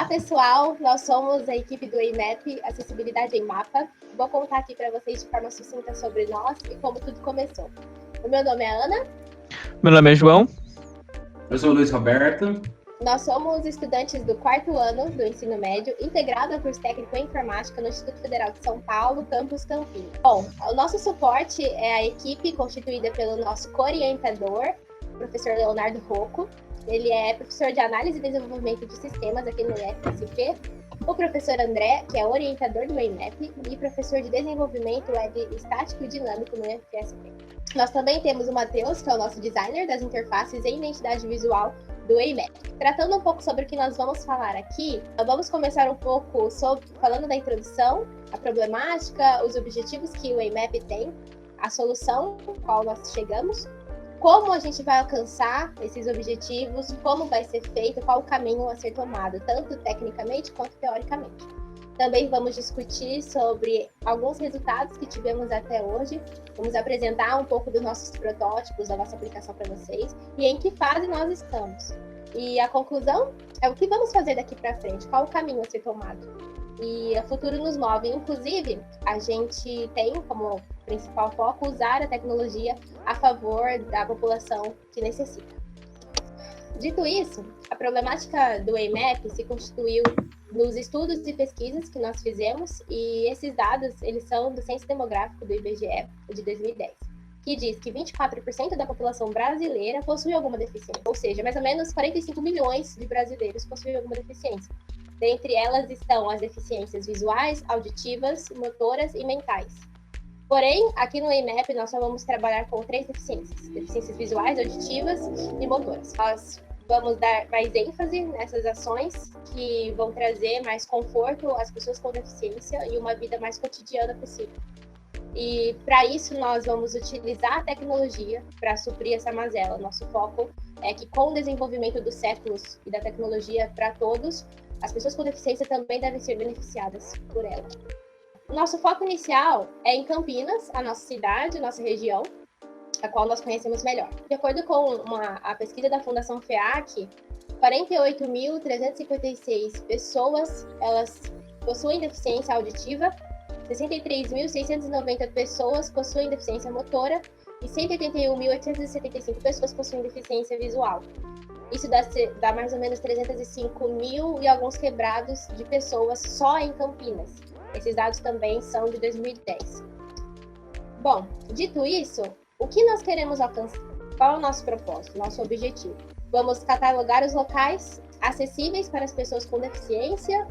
pessoal, nós somos a equipe do EIMAP, Acessibilidade em Mapa. Vou contar aqui para vocês de forma sucinta sobre nós e como tudo começou. O meu nome é Ana. Meu nome é João. Eu sou o Luiz Roberto. Nós somos estudantes do 4º ano do ensino médio, integrado ao curso técnico em informática no Instituto Federal de São Paulo, campus Campinas. Bom, o nosso suporte é a equipe constituída pelo nosso co-orientador, o professor Leonardo Rocco. Ele é professor de análise e desenvolvimento de sistemas aqui no IFSP. O professor André, que é orientador do EIMAP, e professor de desenvolvimento web estático e dinâmico no IFSP. Nós também temos o Matheus, que é o nosso designer das interfaces e identidade visual do EIMAP. Tratando um pouco sobre o que nós vamos falar aqui, vamos começar um pouco falando da introdução, a problemática, os objetivos que o EIMAP tem, a solução a qual nós chegamos, como a gente vai alcançar esses objetivos, como vai ser feito, qual o caminho a ser tomado, tanto tecnicamente quanto teoricamente. Também vamos discutir sobre alguns resultados que tivemos até hoje, vamos apresentar um pouco dos nossos protótipos, da nossa aplicação para vocês e em que fase nós estamos. E a conclusão é o que vamos fazer daqui para frente, qual o caminho a ser tomado. E o futuro nos move. Inclusive, a gente tem como principal foco usar a tecnologia a favor da população que necessita. Dito isso, a problemática do EIMAP se constituiu nos estudos e pesquisas que nós fizemos, e esses dados eles são do Censo Demográfico do IBGE de 2010, que diz que 24% da população brasileira possui alguma deficiência, ou seja, mais ou menos 45 milhões de brasileiros possuem alguma deficiência. Dentre elas estão as deficiências visuais, auditivas, motoras e mentais. Porém, aqui no EIMAP nós só vamos trabalhar com 3 deficiências: deficiências visuais, auditivas e motoras. Nós vamos dar mais ênfase nessas ações que vão trazer mais conforto às pessoas com deficiência e uma vida mais cotidiana possível. E para isso nós vamos utilizar a tecnologia para suprir essa mazela. Nosso foco é que com o desenvolvimento dos séculos e da tecnologia para todos, as pessoas com deficiência também devem ser beneficiadas por ela. Nosso foco inicial é em Campinas, a nossa cidade, a nossa região, a qual nós conhecemos melhor. De acordo com a pesquisa da Fundação FEAC, 48.356 pessoas elas possuem deficiência auditiva, 63.690 pessoas possuem deficiência motora e 181.875 pessoas possuem deficiência visual. Isso dá mais ou menos 305 mil e alguns quebrados de pessoas só em Campinas. Esses dados também são de 2010. Bom, dito isso, o que nós queremos alcançar? Qual é o nosso propósito, nosso objetivo? Vamos catalogar os locais acessíveis para as pessoas com deficiência,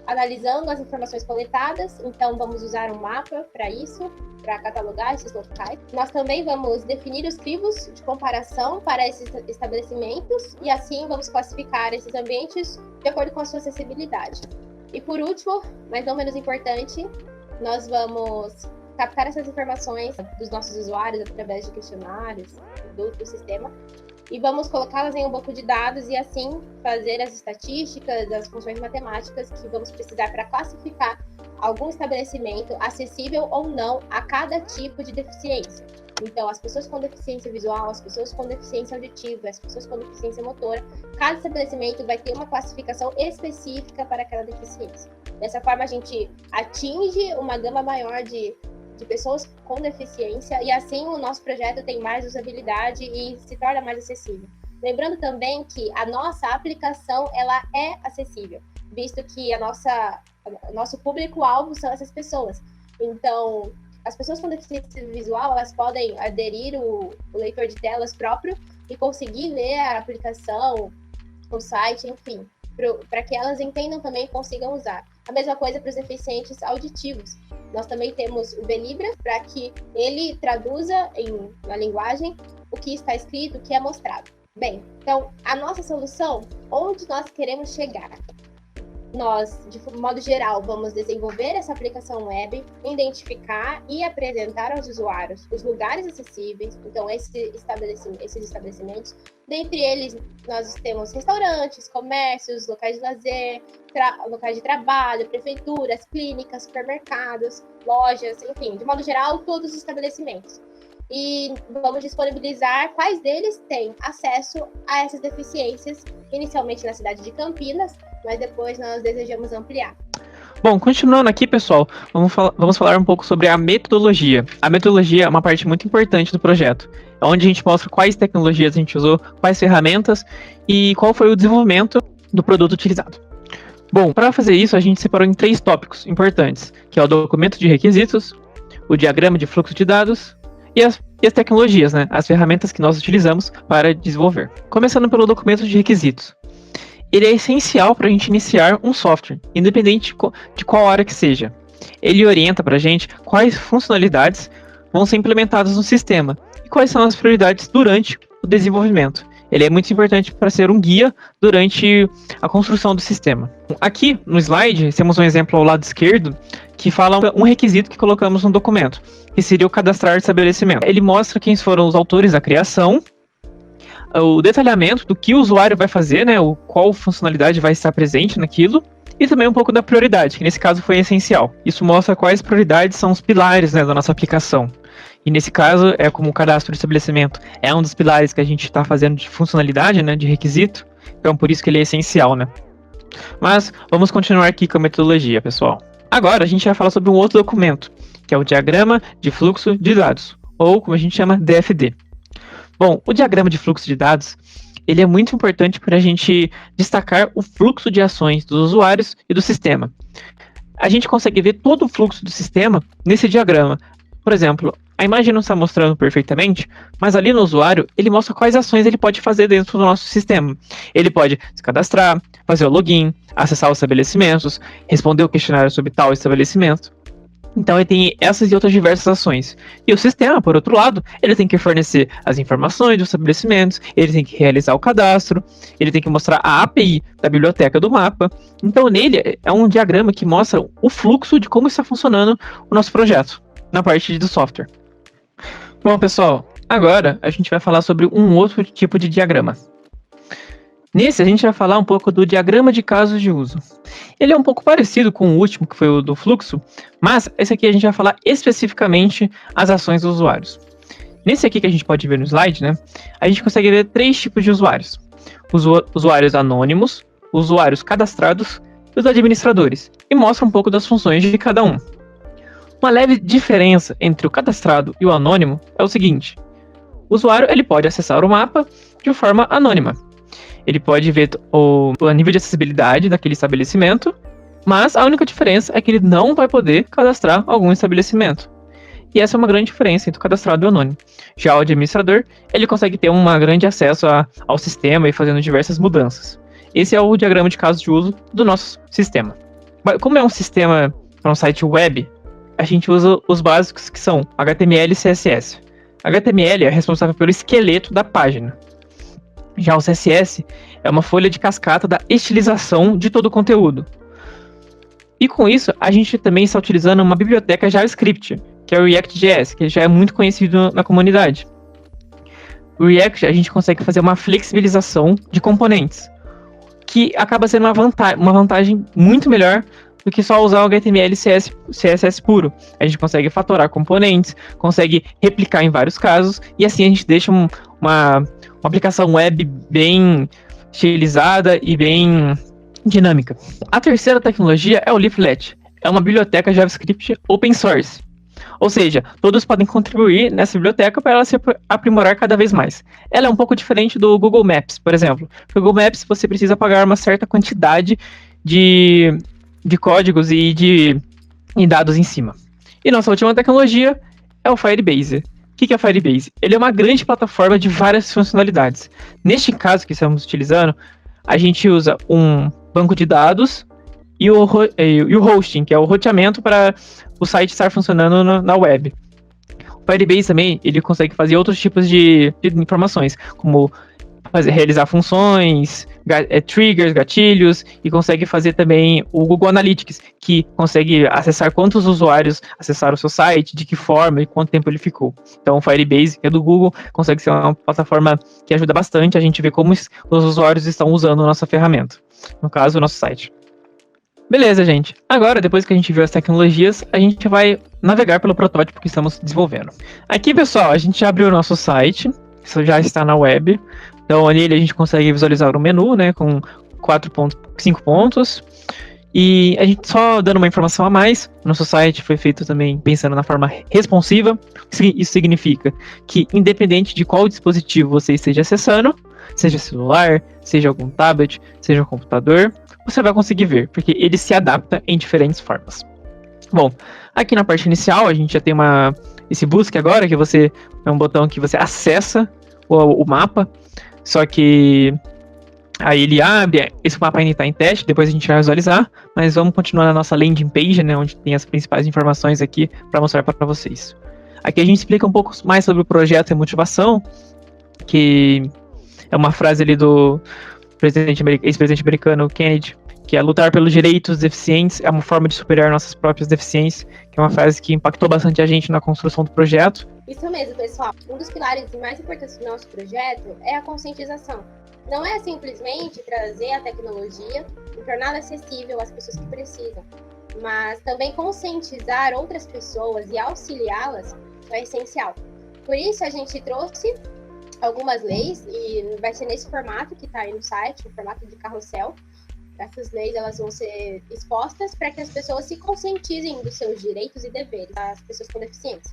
analisando as informações coletadas. Então, vamos usar um mapa para isso, para catalogar esses locais. Nós também vamos definir os crivos de comparação para esses estabelecimentos e assim vamos classificar esses ambientes de acordo com a sua acessibilidade. E por último, mas não menos importante, nós vamos captar essas informações dos nossos usuários através de questionários do sistema e vamos colocá-las em um banco de dados e assim fazer as estatísticas, as funções matemáticas que vamos precisar para classificar algum estabelecimento acessível ou não a cada tipo de deficiência. Então, as pessoas com deficiência visual, as pessoas com deficiência auditiva, as pessoas com deficiência motora, cada estabelecimento vai ter uma classificação específica para aquela deficiência. Dessa forma, a gente atinge uma gama maior de pessoas com deficiência e assim o nosso projeto tem mais usabilidade e se torna mais acessível. Lembrando também que a nossa aplicação ela é acessível, visto que nosso público-alvo são essas pessoas. Então, as pessoas com deficiência visual, elas podem aderir o leitor de telas próprio e conseguir ler a aplicação, o site, enfim, para que elas entendam também e consigam usar. A mesma coisa para os deficientes auditivos. Nós também temos o Belibra, para que ele traduza na linguagem o que está escrito, o que é mostrado. Bem, então, a nossa solução, onde nós queremos chegar? Nós, de modo geral, vamos desenvolver essa aplicação web, identificar e apresentar aos usuários os lugares acessíveis, então esses estabelecimentos. Dentre eles, nós temos restaurantes, comércios, locais de lazer, locais de trabalho, prefeituras, clínicas, supermercados, lojas, enfim, de modo geral, todos os estabelecimentos. e vamos disponibilizar quais deles têm acesso a essas deficiências, inicialmente na cidade de Campinas, mas depois nós desejamos ampliar. Bom, continuando aqui, pessoal, vamos falar um pouco sobre a metodologia. A metodologia é uma parte muito importante do projeto, onde a gente mostra quais tecnologias a gente usou, quais ferramentas e qual foi o desenvolvimento do produto utilizado. Bom, para fazer isso, a gente separou em 3 tópicos importantes, que é o documento de requisitos, o diagrama de fluxo de dados e as tecnologias, né, as ferramentas que nós utilizamos para desenvolver. Começando pelo documento de requisitos. Ele é essencial para a gente iniciar um software, independente de qual área que seja. Ele orienta para a gente quais funcionalidades vão ser implementadas no sistema e quais são as prioridades durante o desenvolvimento. Ele é muito importante para ser um guia durante a construção do sistema. Aqui no slide, temos um exemplo ao lado esquerdo que fala um requisito que colocamos no documento, que seria o cadastrar estabelecimento. Ele mostra quem foram os autores da criação, o detalhamento do que o usuário vai fazer, né, qual funcionalidade vai estar presente naquilo, e também um pouco da prioridade, que nesse caso foi essencial. Isso mostra quais prioridades são os pilares, né, da nossa aplicação. E nesse caso, é como o cadastro de estabelecimento é um dos pilares que a gente está fazendo de funcionalidade, né, de requisito, então por isso que ele é essencial, né. Mas vamos continuar aqui com a metodologia, pessoal. Agora a gente vai falar sobre um outro documento, que é o diagrama de fluxo de dados, ou como a gente chama, DFD. Bom, o diagrama de fluxo de dados, ele é muito importante para a gente destacar o fluxo de ações dos usuários e do sistema. A gente consegue ver todo o fluxo do sistema nesse diagrama. Por exemplo, a imagem não está mostrando perfeitamente, mas ali no usuário, ele mostra quais ações ele pode fazer dentro do nosso sistema. Ele pode se cadastrar, fazer o login, acessar os estabelecimentos, responder o questionário sobre tal estabelecimento. Então ele tem essas e outras diversas ações. E o sistema, por outro lado, ele tem que fornecer as informações dos estabelecimentos, ele tem que realizar o cadastro, ele tem que mostrar a API da biblioteca do mapa. Então nele é um diagrama que mostra o fluxo de como está funcionando o nosso projeto, na parte do software. Bom, pessoal, agora a gente vai falar sobre um outro tipo de diagrama. Nesse, a gente vai falar um pouco do diagrama de casos de uso. Ele é um pouco parecido com o último, que foi o do fluxo, mas esse aqui a gente vai falar especificamente as ações dos usuários. Nesse aqui que a gente pode ver no slide, né, a gente consegue ver 3 tipos de usuários. Usuários anônimos, usuários cadastrados e os administradores, e mostra um pouco das funções de cada um. Uma leve diferença entre o cadastrado e o anônimo é o seguinte: o usuário ele pode acessar o mapa de forma anônima. Ele pode ver o nível de acessibilidade daquele estabelecimento, mas a única diferença é que ele não vai poder cadastrar algum estabelecimento. E essa é uma grande diferença entre o cadastrado e o anônimo. Já o administrador, ele consegue ter um grande acesso ao sistema e fazendo diversas mudanças. Esse é o diagrama de casos de uso do nosso sistema. Como é um sistema para um site web, a gente usa os básicos que são HTML e CSS. HTML é responsável pelo esqueleto da página. Já o CSS é uma folha de cascata da estilização de todo o conteúdo. E com isso, a gente também está utilizando uma biblioteca JavaScript, que é o React.js, que já é muito conhecido na comunidade. O React, a gente consegue fazer uma flexibilização de componentes, que acaba sendo uma vantagem muito melhor do que só usar o HTML e CSS puro. A gente consegue fatorar componentes, consegue replicar em vários casos, e assim a gente deixa uma aplicação web bem estilizada e bem dinâmica. A terceira tecnologia é o Leaflet. É uma biblioteca JavaScript open source. Ou seja, todos podem contribuir nessa biblioteca para ela se aprimorar cada vez mais. Ela é um pouco diferente do Google Maps, por exemplo. No Google Maps você precisa pagar uma certa quantidade de códigos e dados em cima. E nossa última tecnologia é o Firebase. O que é o Firebase? Ele é uma grande plataforma de várias funcionalidades. Neste caso que estamos utilizando, a gente usa um banco de dados e o hosting, que é o roteamento para o site estar funcionando na web. O Firebase também ele consegue fazer outros tipos de informações, como realizar funções, triggers, gatilhos, e consegue fazer também o Google Analytics, que consegue acessar quantos usuários acessaram o seu site, de que forma e quanto tempo ele ficou. Então o Firebase, que é do Google, consegue ser uma plataforma que ajuda bastante a gente ver como os usuários estão usando a nossa ferramenta, no caso, o nosso site. Beleza, gente. Agora, depois que a gente viu as tecnologias, a gente vai navegar pelo protótipo que estamos desenvolvendo. Aqui, pessoal, a gente já abriu o nosso site, isso já está na web. Então, nele a gente consegue visualizar o menu, né, com 5 pontos. E a gente só dando uma informação a mais, nosso site foi feito também pensando na forma responsiva. Isso significa que, independente de qual dispositivo você esteja acessando, seja celular, seja algum tablet, seja um computador, você vai conseguir ver, porque ele se adapta em diferentes formas. Bom, aqui na parte inicial a gente já tem esse busque agora, que é um botão que você acessa o mapa, só que aí ele abre, esse mapa ainda está em teste, depois a gente vai visualizar, mas vamos continuar na nossa landing page, né, onde tem as principais informações aqui para mostrar para vocês. Aqui a gente explica um pouco mais sobre o projeto e motivação, que é uma frase ali do ex-presidente americano Kennedy, que é lutar pelos direitos dos deficientes é uma forma de superar nossas próprias deficiências, que é uma frase que impactou bastante a gente na construção do projeto. Isso mesmo, pessoal. Um dos pilares mais importantes do nosso projeto é a conscientização. Não é simplesmente trazer a tecnologia e torná-la acessível às pessoas que precisam, mas também conscientizar outras pessoas e auxiliá-las é essencial. Por isso, a gente trouxe algumas leis, e vai ser nesse formato que está aí no site, no formato de carrossel. Essas leis elas vão ser expostas para que as pessoas se conscientizem dos seus direitos e deveres, as pessoas com deficiência.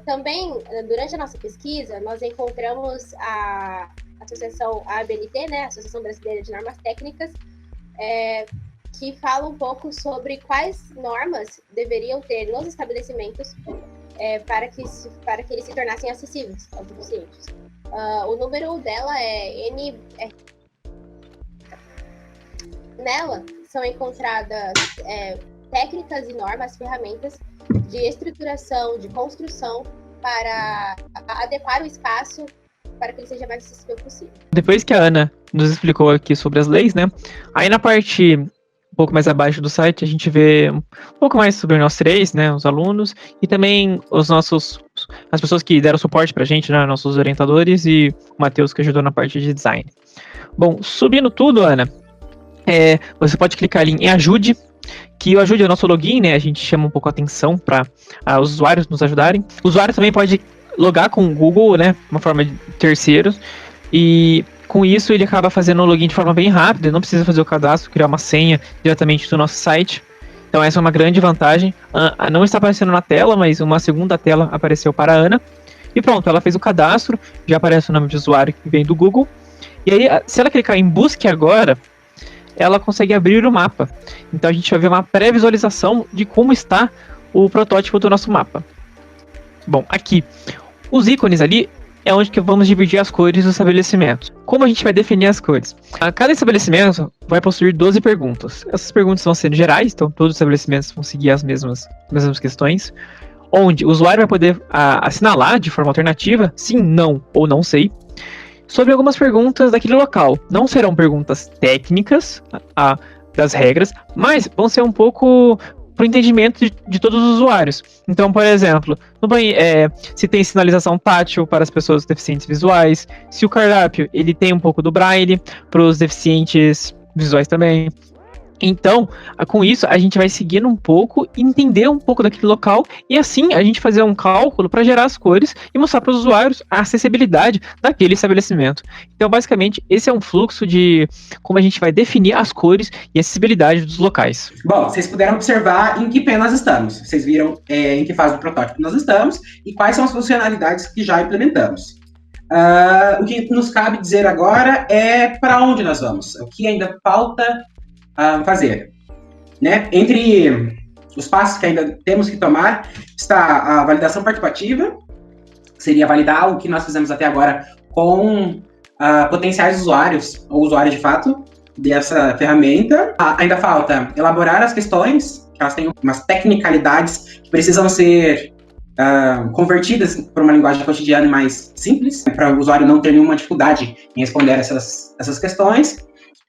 Também, durante a nossa pesquisa, nós encontramos a associação ABNT, né, Associação Brasileira de Normas Técnicas, que fala um pouco sobre quais normas deveriam ter nos estabelecimentos para que eles se tornassem acessíveis aos deficientes. O número dela é NR. Nela são encontradas técnicas e normas, ferramentas de estruturação, de construção para adequar o espaço para que ele seja mais acessível possível. Depois que a Ana nos explicou aqui sobre as leis, né? Aí na parte um pouco mais abaixo do site a gente vê um pouco mais sobre nós três, né? Os alunos e também as pessoas que deram suporte pra gente, né? Nossos orientadores e o Matheus que ajudou na parte de design. Bom, subindo tudo, Ana, você pode clicar ali em Ajude, que o Ajude é o nosso login, né? A gente chama um pouco a atenção para os usuários nos ajudarem. O usuário também pode logar com o Google, né? Uma forma de terceiros. E com isso ele acaba fazendo o login de forma bem rápida, não precisa fazer o cadastro, criar uma senha diretamente do nosso site. Então essa é uma grande vantagem. Não está aparecendo na tela, mas uma segunda tela apareceu para a Ana. E pronto, ela fez o cadastro, já aparece o nome de usuário que vem do Google. E aí, se ela clicar em Busque Agora, ela consegue abrir o mapa. Então a gente vai ver uma pré-visualização de como está o protótipo do nosso mapa. Bom, aqui, os ícones ali é onde que vamos dividir as cores dos estabelecimentos. Como a gente vai definir as cores? Cada estabelecimento vai possuir 12 perguntas. Essas perguntas vão ser gerais, então todos os estabelecimentos vão seguir as mesmas questões, onde o usuário vai poder assinalar de forma alternativa, sim, não ou não sei, sobre algumas perguntas daquele local. Não serão perguntas técnicas das regras, mas vão ser um pouco para o entendimento de todos os usuários. Então, por exemplo, no banheiro, se tem sinalização tátil para as pessoas deficientes visuais, se o cardápio ele tem um pouco do braille para os deficientes visuais também. Então, com isso, a gente vai seguindo um pouco, entender um pouco daquele local e assim a gente fazer um cálculo para gerar as cores e mostrar para os usuários a acessibilidade daquele estabelecimento. Então, basicamente, esse é um fluxo de como a gente vai definir as cores e acessibilidade dos locais. Bom, vocês puderam observar em que pé nós estamos. Vocês viram em que fase do protótipo nós estamos e quais são as funcionalidades que já implementamos. O que nos cabe dizer agora é para onde nós vamos, o que ainda falta fazer, né? Entre os passos que ainda temos que tomar está a validação participativa, seria validar o que nós fizemos até agora com potenciais usuários, ou usuários de fato, dessa ferramenta. Ainda falta elaborar as questões, que elas têm umas tecnicalidades que precisam ser convertidas para uma linguagem cotidiana mais simples, para o usuário não ter nenhuma dificuldade em responder essas questões.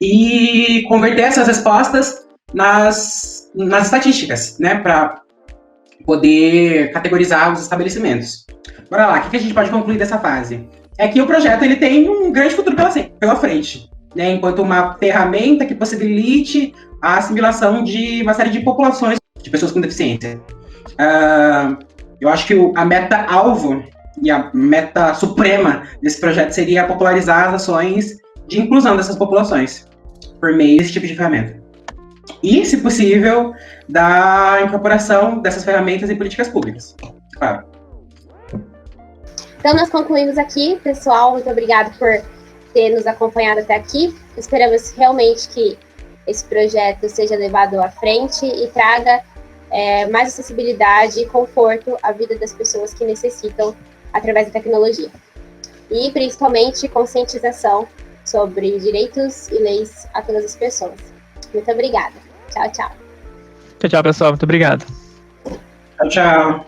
E converter essas respostas nas estatísticas, né, para poder categorizar os estabelecimentos. Bora lá, o que a gente pode concluir dessa fase? É que o projeto ele tem um grande futuro pela frente. né, enquanto uma ferramenta que possibilite a assimilação de uma série de populações de pessoas com deficiência. Eu acho que a meta-alvo e a meta suprema desse projeto seria popularizar as ações de inclusão dessas populações por meio desse tipo de ferramenta. E, se possível, da incorporação dessas ferramentas em políticas públicas. Claro. Então, nós concluímos aqui, pessoal. Muito obrigado por ter nos acompanhado até aqui. Esperamos realmente que esse projeto seja levado à frente e traga mais acessibilidade e conforto à vida das pessoas que necessitam através da tecnologia. E, principalmente, conscientização sobre direitos e leis a todas as pessoas. Muito obrigada. Tchau, tchau. Tchau, tchau, pessoal. Muito obrigado. Tchau, tchau.